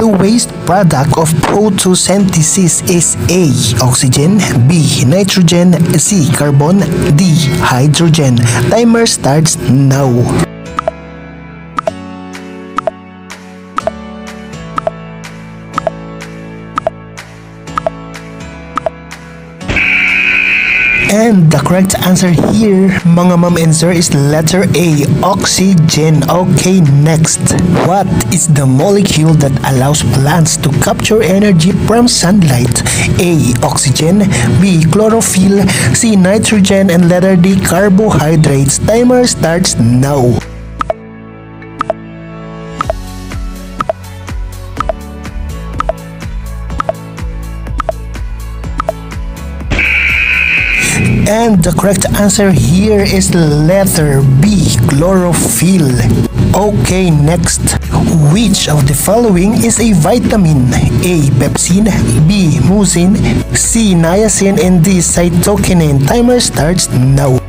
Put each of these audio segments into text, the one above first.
The waste product of photosynthesis is A. Oxygen, B. Nitrogen, C. Carbon, D. Hydrogen. Timer starts now. And the correct answer here, mga ma'am and sir, is letter A, oxygen. Okay, next. What is the molecule that allows plants to capture energy from sunlight? A, oxygen, B, chlorophyll, C, nitrogen, and letter D, carbohydrates. Timer starts now. And the correct answer here is letter B, chlorophyll. Okay, next. Which of the following is a vitamin? A, pepsin, B, mucin, C, niacin, and D, cytokinin. Timer starts now.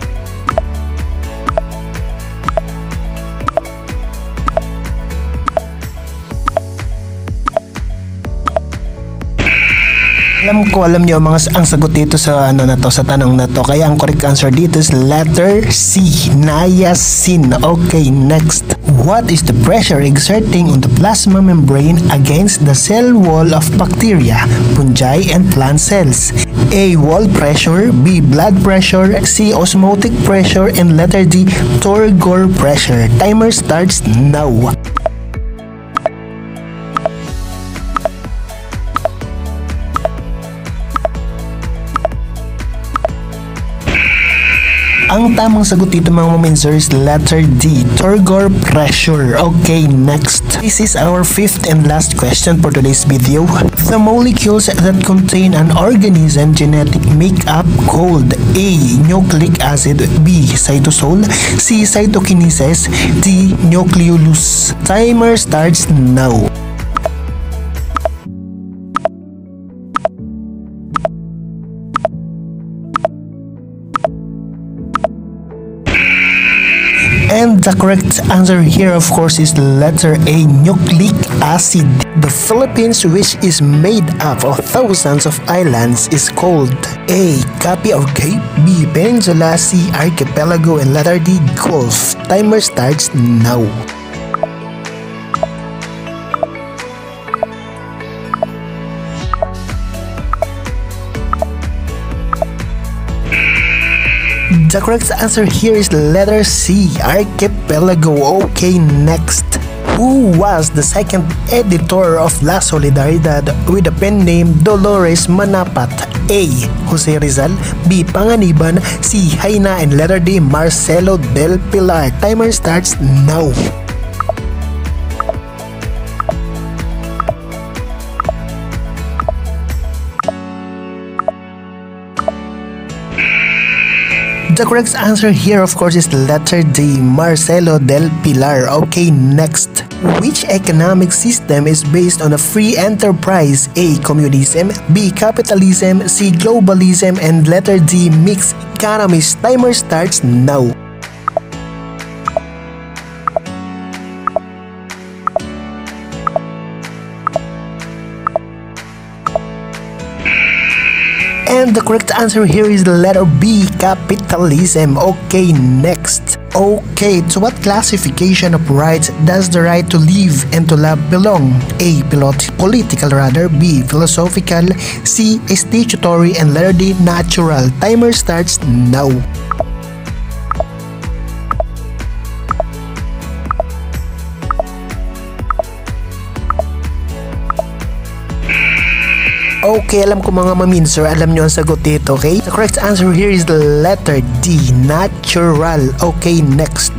Alam niyo ang sagot dito sa sa tanong na to. Kaya ang correct answer dito is letter C, niacin. Okay, next. What is the pressure exerting on the plasma membrane against the cell wall of bacteria, fungi, and plant cells? A, wall pressure, B, blood pressure, C, osmotic pressure, and letter D, Turgor pressure. Timer starts now. Ang tamang sagot dito mga ma'am and sir is letter D, Turgor pressure. Okay, next. This is our fifth and last question for today's video. The molecules that contain an organism genetic makeup called A, nucleic acid, B, cytosol, C, cytokinesis, D, nucleolus. Timer starts now. And the correct answer here, of course, is letter A, nucleic acid. The Philippines, which is made up of thousands of islands, is called A, Cape or Cape, B, Peninsula, C, Archipelago, and letter D, Gulf. Timer starts now. The correct answer here is letter C, Archipelago. Okay, next. Who was the second editor of La Solidaridad with a pen name Dolores Manapat? A, Jose Rizal, B, Panganiban, C, Haina, and letter D, Marcelo del Pilar. Timer starts now. The correct answer here, of course, is letter D, Marcelo del Pilar. Okay, next. Which economic system is based on a free enterprise? A, communism, B, capitalism, C, globalism, and letter D, mixed economies. Timer starts now. And the correct answer here is the letter B, capitalism. Okay, next. Okay, to what classification of rights does the right to live and to love belong? A, political rather, B, philosophical, C, statutory, and letter D, natural. Timer starts now. Okay, alam ko mga mamin, sir, alam nyo ang sagot dito, okay? The correct answer here is the letter D, natural. Okay, next.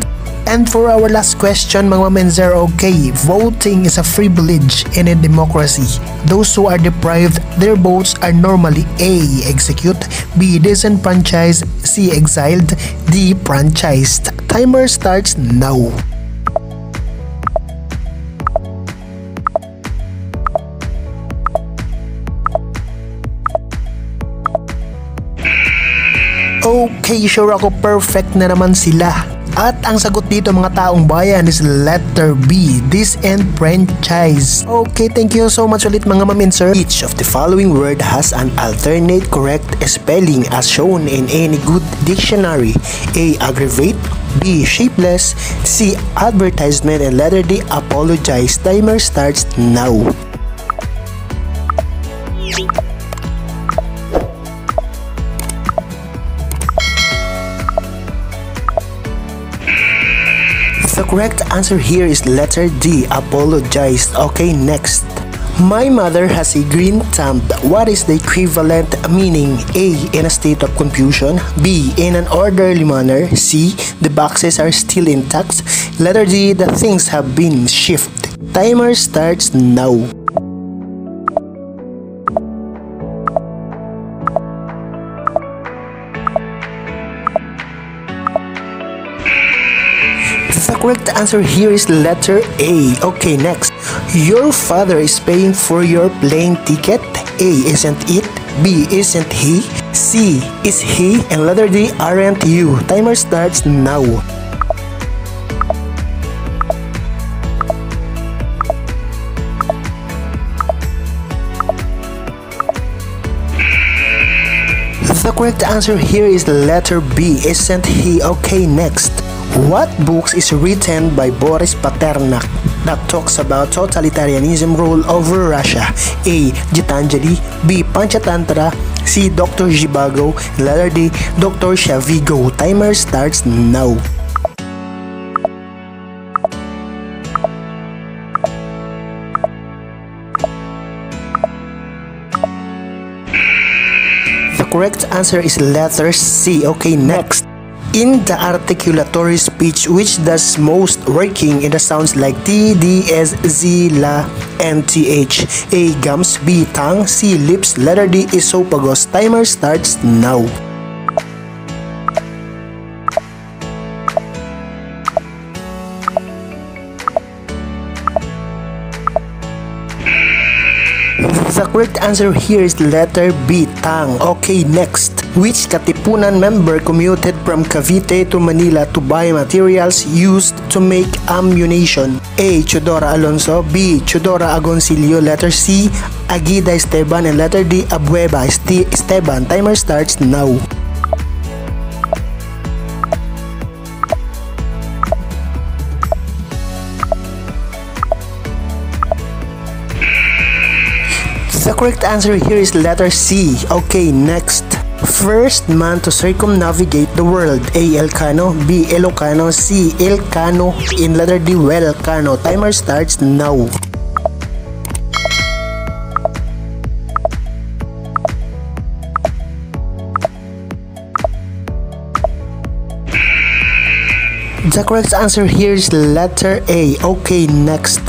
And for our last question, mga mamin, sir, okay, voting is a privilege in a democracy. Those who are deprived their votes are normally A, execute, B, disenfranchised, C, exiled, D, franchised. Timer starts now. Okay, sure ako perfect na naman sila. At ang sagot dito mga taong bayan is letter B, disenfranchise. Okay, thank you so much ulit mga ma'am and sir. Each of the following word has an alternate correct spelling as shown in any good dictionary. A. Aggravate, B. Shapeless, C. Advertisement, and letter D. Apologize. Timer starts now. The correct answer here is letter D, apologize. Okay, next. My mother has a green thumb. What is the equivalent meaning? A. In a state of confusion. B. In an orderly manner. C. The boxes are still intact. Letter D. The things have been shifted. Timer starts now. The correct answer here is letter A. Okay, next. Your father is paying for your plane ticket. A. Isn't it? B. Isn't he? C. Is he? And letter D. Aren't you? Timer starts now. The correct answer here is letter B. Isn't he? Okay, next. What books is written by Boris Paternak that talks about totalitarianism rule over Russia? A. Gitanjali, B. Panchatantra, C. Dr. Zhivago, letter D. Dr. Shavigo. Timer starts now. The correct answer is letter C. Okay, next. In the articulatory speech, which does most working in the sounds like T, D, S, Z, La, and TH? A. Gums, B. Tongue, C. Lips, letter D. Esophagus. Timer starts now. The correct answer here is letter B, tongue. Okay, next. Which Katipunan member commuted from Cavite to Manila to buy materials used to make ammunition? A. Chodora Alonso, B. Chodora Agoncillo, letter C. Aguida Esteban, and letter D. Abueva Esteban. Timer starts now. The correct answer here is letter C. Okay, next. First man to circumnavigate the world. A. Elcano, B. Ilocano, C. Elcano, in letter D. Welcano. Timer starts now. The correct answer here is letter A. Okay, next.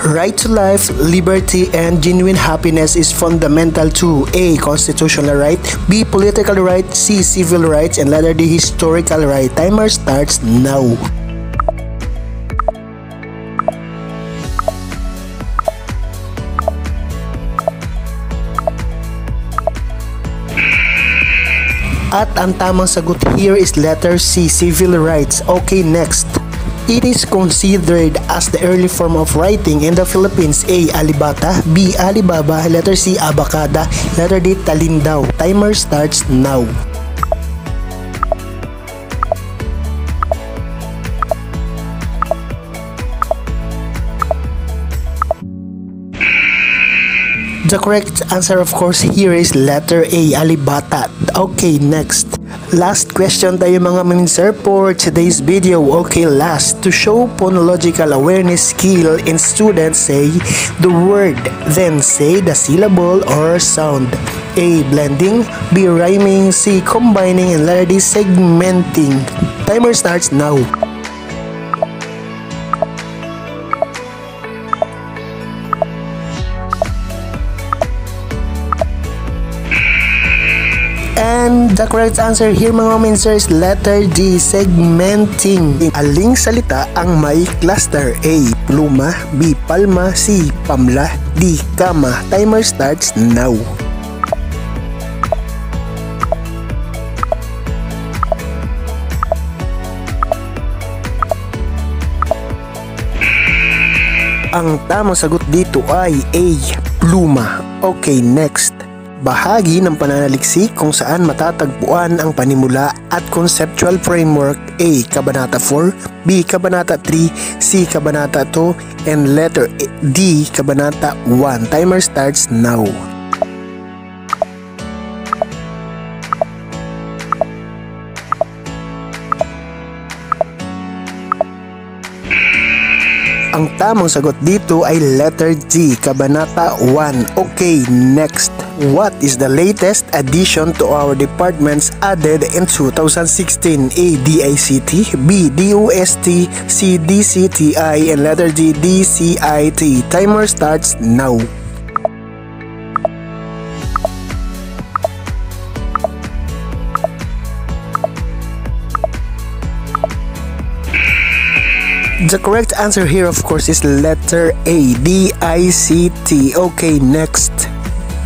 Right to life, liberty, and genuine happiness is fundamental to A. Constitutional right, B. Political right, C. Civil rights, and letter D. Historical right. Timer starts now. At ang tamang sagot here is letter C. Civil rights. Okay, next. It is considered as the early form of writing in the Philippines. A. Alibata, B. Alibaba, letter C. Abacada, letter D. Talindaw. Timer starts now. The correct answer of course here is letter A. Alibata. Okay, next. Last question tayo mga maminser for today's video. Okay, last. To show phonological awareness skill in students, say the word, then say the syllable or sound. A. Blending, B. Rhyming, C. Combining, and letter D. Segmenting. Timer starts now. And the correct answer here mga minser is letter D, segmenting. Aling salita ang may cluster? A. Pluma, B. Palma, C. Pamla, D. Kama. Timer starts now. Ang tamang sagot dito ay A. Pluma. Okay, next. Bahagi ng pananaliksik kung saan matatagpuan ang panimula at conceptual framework. A. Kabanata 4, B. Kabanata 3, C. Kabanata 2, and letter D. Kabanata 1. Timer starts now. Ang tamang sagot dito ay letter D, Kabanata 1. Okay, next. What is the latest addition to our departments added in 2016? A. DICT, B. DOST, C. DCTI, and letter D. DCIT. Timer starts now. The correct answer here, of course, is letter A, DICT. Okay, next.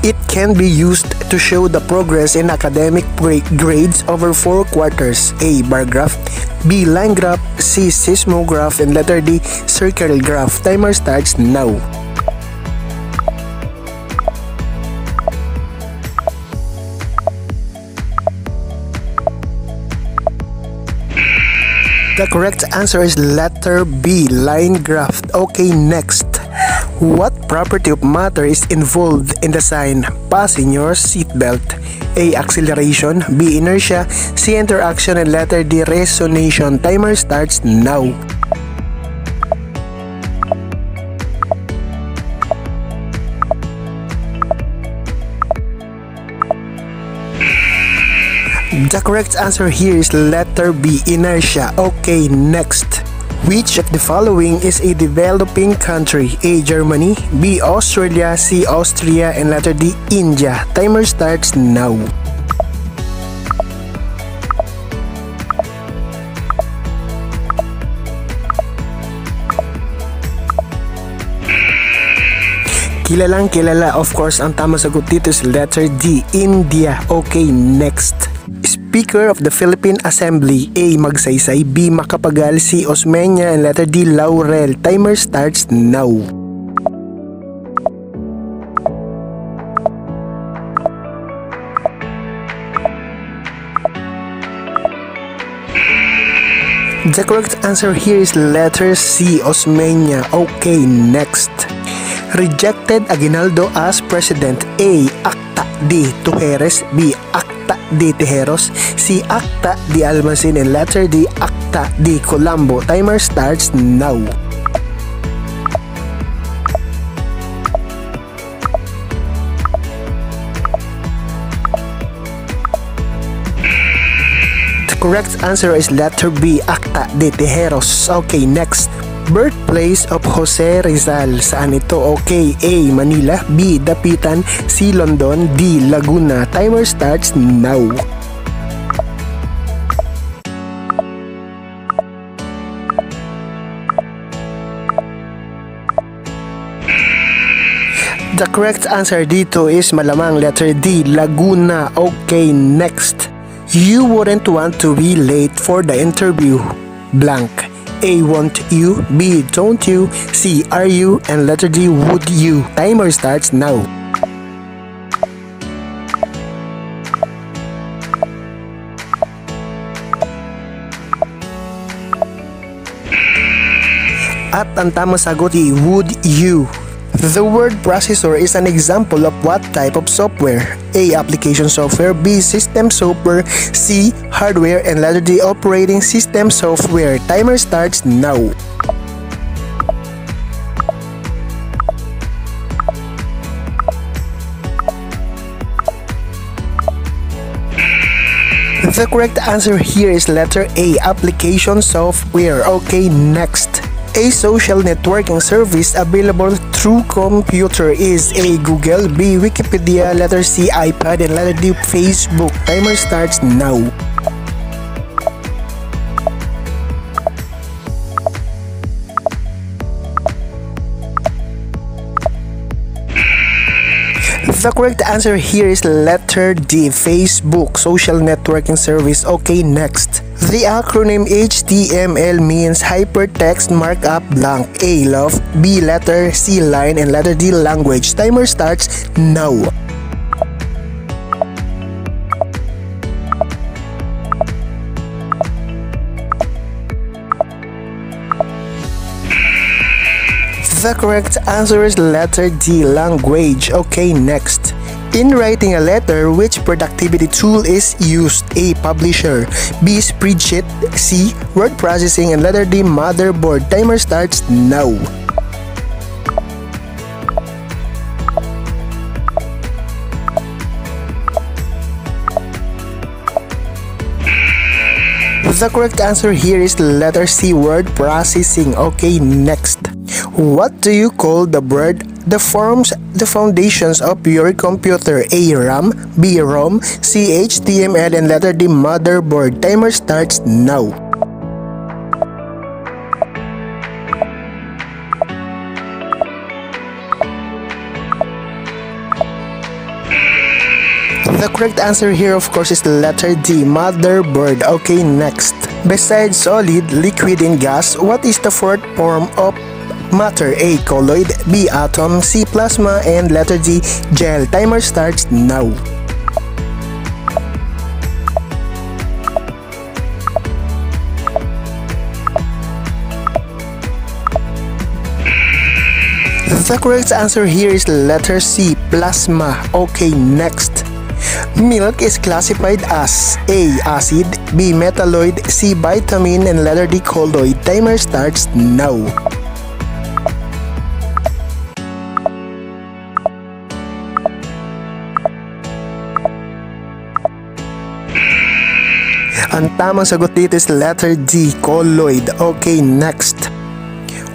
It can be used to show the progress in academic grades over 4 quarters. A. Bar graph, B. Line graph, C. Seismograph, and letter D. Circle graph. Timer starts now. The correct answer is letter B, line graph. Okay, next. What property of matter is involved in the sign fasten your seatbelt? A. Acceleration, B. Inertia, C. Interaction, and letter D. Resonation. Timer starts now. The correct answer here is letter B, inertia. Okay, next. Which of the following is a developing country? A. Germany, B. Australia, C. Austria, and letter D. India. Timer starts now. Kilalang kilala, of course, ang tamang sagot dito is letter D, India. Okay, next. Speaker of the Philippine Assembly. A. Magsaysay, B. Macapagal, C. Osmeña, and letter D. Laurel. Timer starts now. The correct answer here is letter C, Osmeña. Okay, next. Rejected Aguinaldo as president. A. Acta de Tujeres, B. Acta de Tejeros, C. Acta de Almacin, and letter D. Acta de Colombo. Timer starts now. The correct answer is letter B, Acta de Tejeros. Okay, next. Birthplace of Jose Rizal. Saan ito? Okay, A. Manila, B. Dapitan, C. London, D. Laguna. Timer starts now. The correct answer dito is malamang letter D, Laguna. Okay, next. You wouldn't want to be late for the interview. Blank. A. Won't you, B. Don't you, C. Are you, and letter D. Would you. Timer starts now. At ang tamang sagot ay would you. The word processor is an example of what type of software? A. Application software, B. System software, C. Hardware, and letter D. Operating system software. Timer starts now. The correct answer here is letter A. Application software. Okay, next. A social networking service available through computer is A. Google, B. Wikipedia, letter C. iPad, and letter D. Facebook. Timer starts now. The correct answer here is letter D, Facebook, social networking service. Okay, next. The acronym HTML means Hypertext Markup Blank. A, love, B, letter, C, line, and letter D, language. Timer starts now. The correct answer is letter D, language. Okay, next. In writing a letter, which productivity tool is used? A, publisher, B, spreadsheet, C, word processing, and letter D, motherboard. Timer starts now. The correct answer here is letter C, word processing. Okay, next. What do you call the board that forms the foundations of your computer? A, RAM, B, ROM, C, HTML, and letter D, motherboard. Timer starts now. The correct answer here, of course, is letter D, motherboard. Okay, next. Besides solid, liquid, and gas, what is the fourth form of matter? A, colloid, B, atom, C, plasma, and letter D, gel. Timer starts now. The correct answer here is letter C, plasma. Okay, next. Milk is classified as A, acid, B, metalloid, C, vitamin, and letter D, colloid. Timer starts now. Ang tamang sagot dito is letter D, colloid. Okay, next.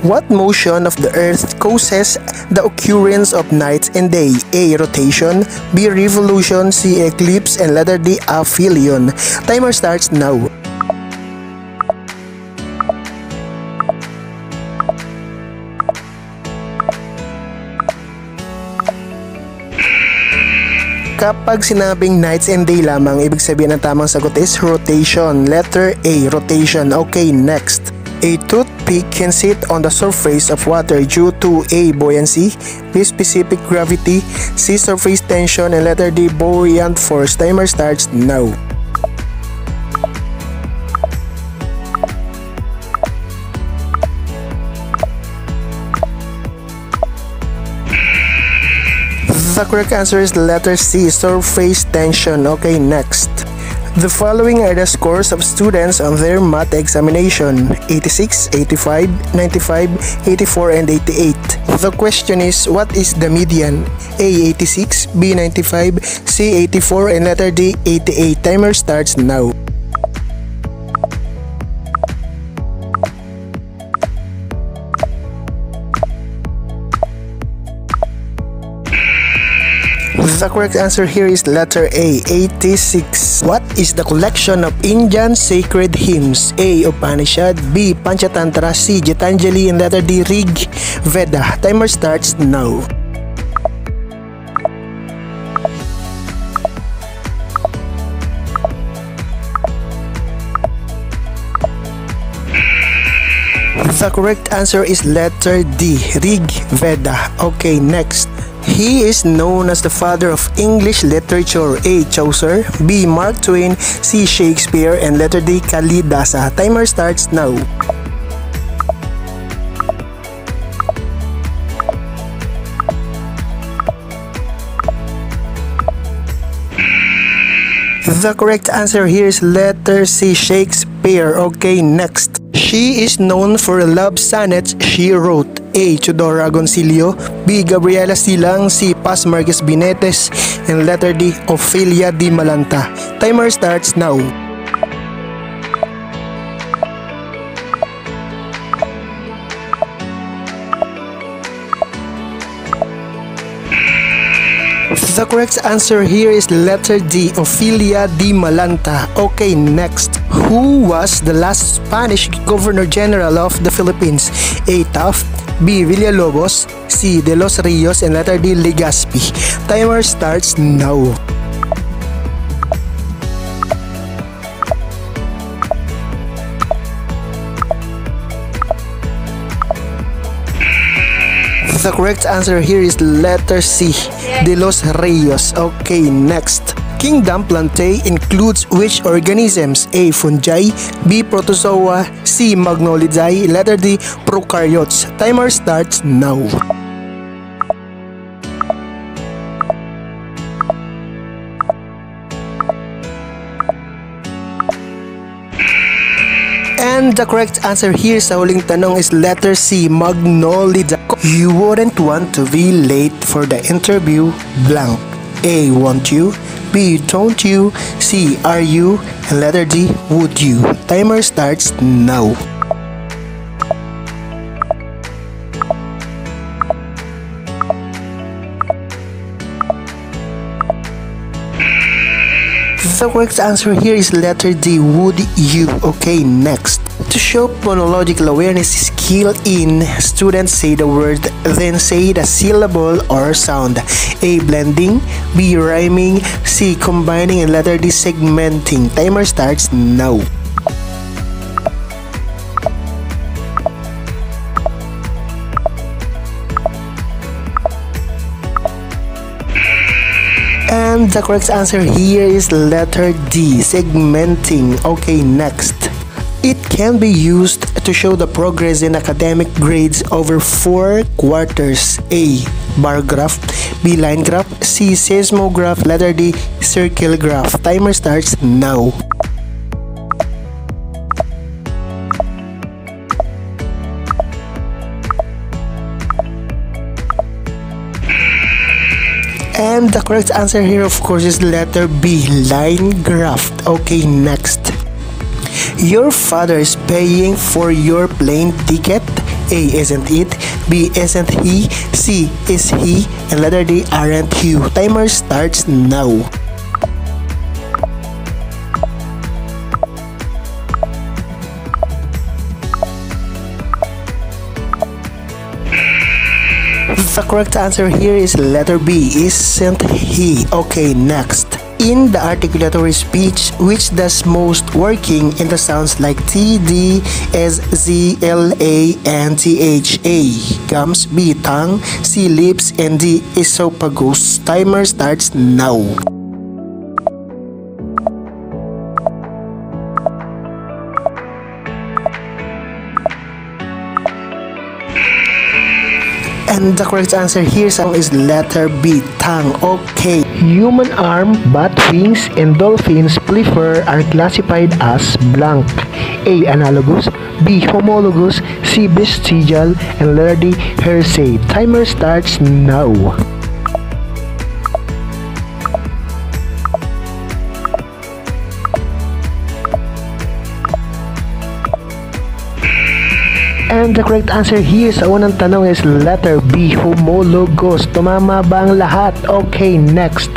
What motion of the Earth causes the occurrence of night and day? A, rotation, B, revolution, C, eclipse, and letter D, aphelion. Timer starts now. Kapag sinabing nights and day lamang, ibig sabihin ng tamang sagot is rotation. Letter A, rotation. Okay, next. A toothpick can sit on the surface of water due to A, buoyancy, B, specific gravity, C, surface tension, and letter D, buoyant force. Timer starts now. The correct answer is letter C, surface tension. Okay, next. The following are the scores of students on their math examination: 86, 85, 95, 84, and 88. The question is, what is the median? A, 86, B, 95, C, 84, and letter D, 88. Timer starts now. The correct answer here is letter A, 86. What is the collection of Indian sacred hymns? A, Upanishad, B, Panchatantra, C, Gitanjali, and letter D, Rig Veda. Timer starts now. The correct answer is letter D, Rig Veda. Okay, next. He is known as the father of English literature. A, Chaucer, B, Mark Twain, C, Shakespeare, and letter D, Kalidasa. Timer starts now. The correct answer here is letter C, Shakespeare. Okay, next. She is known for the love sonnets she wrote. A, Teodora Agoncillo, B, Gabriela Silang, C, Paz Marquez Binetes, and letter D, Ophelia Di Malanta. Timer starts now. The correct answer here is letter D, Ophelia Di Malanta. Okay, next. Who was the last Spanish Governor General of the Philippines? A, Taft, B. Villalobos, C. De Los Rios, and letter D. Legazpi. Timer starts now. The correct answer here is letter C, De Los Rios. Okay, next. Kingdom Plantae includes which organisms? A. Fungi, B. Protozoa, C. Magnolidae, letter D. Prokaryotes. Timer starts now. And the correct answer here sa huling tanong is letter C, Magnolidae. You wouldn't want to be late for the interview, blank. A. Won't you? B. Don't you? C. Are you? And letter D. Would you? Timer starts now. The correct answer here is letter D, would you. Okay, next. To show phonological awareness skill in, students say the word, then say the syllable or sound. A. Blending, B. Rhyming, C. Combining, and letter D. Segmenting. Timer starts now. And the correct answer here is letter D, segmenting. Okay, next. It can be used to show the progress in academic grades over 4 quarters. A. Bar graph, B. Line graph, C. Seismograph, letter D. Circle graph. Timer starts now. And the correct answer here, of course, is letter B, line graph. Okay, next. Your father is paying for your plane ticket. A. Isn't it? B. Isn't he? C. Is he? And letter D. Aren't you? Timer starts now. The correct answer here is letter B, isn't he? Okay, next. In the articulatory speech, which does most working in the sounds like T, D, S, Z, L, A, and T, H, A? Comes B. Tongue, C. Lips, and D. Esophagus. Timer starts now. And the correct answer here is letter B, tongue. Okay. Human arm, bat, wings, and dolphins prefer are classified as blank. A. Analogous, B. Homologous, C. Vestigial, and letter D. hearsay. Timer starts now. And the correct answer here sa unang tanong is letter B, homologous. Tumama ba ang lahat? Okay, next.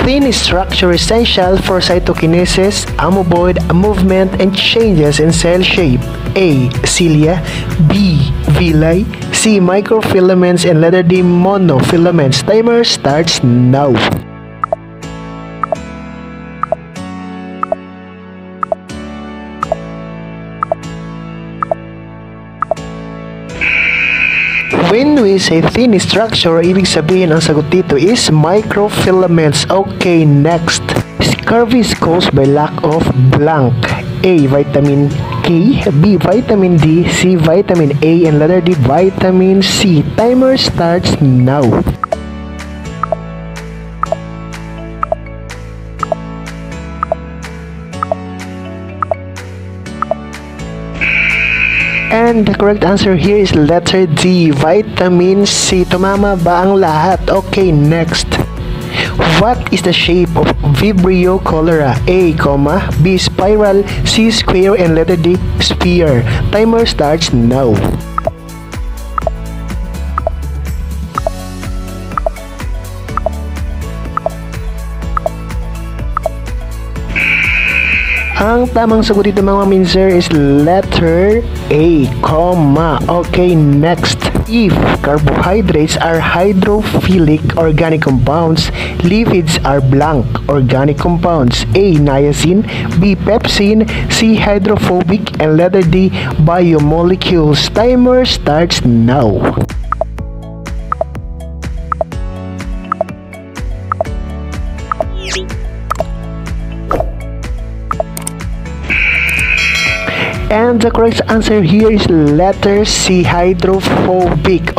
Thin structure essential for cytokinesis, amoeboid movement, and changes in cell shape. A. Cilia, B. Villi, C. Microfilaments, and letter D. Monofilaments. Timer starts now. When we say thin structure, ibig sabihin ang sagot dito is microfilaments. Okay, next. Scurvy is caused by lack of blank. A. Vitamin K, B. Vitamin D, C. Vitamin A, and letter D. Vitamin C. Timer starts now. And the correct answer here is letter D, vitamin C. Tumama ba ang lahat? Okay, next. What is the shape of Vibrio cholera? A, B, spiral, C, square, and letter D, sphere. Timer starts now. Ang tamang sagot dito mga mincer is letter A, comma. Okay, next. If carbohydrates are hydrophilic organic compounds, lipids are blank organic compounds. A, niacin, B, pepsin, C, hydrophobic, and letter D, biomolecules. Timer starts now. And the correct answer here is letter C, hydrophobic.